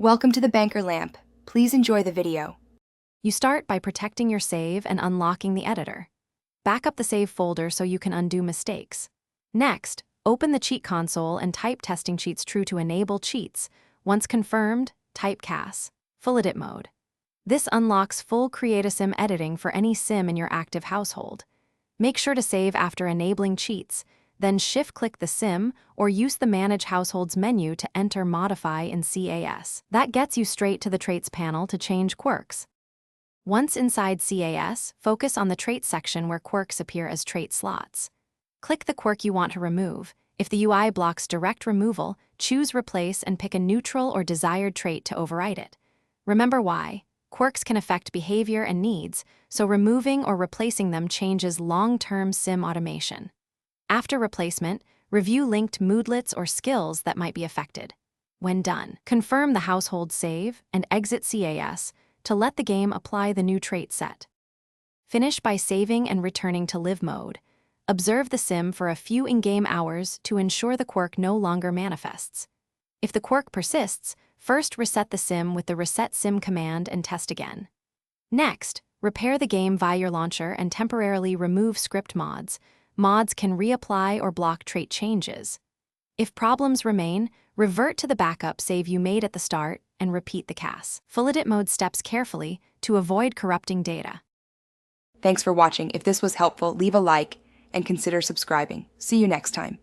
Welcome to the Banker Lamp. Please enjoy the video. You start by protecting your save and unlocking the editor. Back up the save folder so you can undo mistakes. Next, open the cheat console and type testing cheats true to enable cheats. Once confirmed, type CAS, full edit mode. This unlocks full Create a Sim editing for any sim in your active household. Make sure to save after enabling cheats, then shift-click the sim or use the Manage Households menu to enter Modify in CAS. That gets you straight to the Traits panel to change quirks. Once inside CAS, focus on the Traits section where quirks appear as trait slots. Click the quirk you want to remove. If the UI blocks direct removal, choose Replace and pick a neutral or desired trait to override it. Remember why. Quirks can affect behavior and needs, so removing or replacing them changes long-term sim automation. After replacement, review linked moodlets or skills that might be affected. When done, confirm the household save and exit CAS to let the game apply the new trait set. Finish by saving and returning to live mode. Observe the sim for a few in-game hours to ensure the quirk no longer manifests. If the quirk persists, first reset the sim with the Reset Sim command and test again. Next, repair the game via your launcher and temporarily remove script mods. Mods can reapply or block trait changes. If problems remain, revert to the backup save you made at the start and repeat the CAS. Full edit mode steps carefully to avoid corrupting data. Thanks for watching. If this was helpful, leave a like and consider subscribing. See you next time.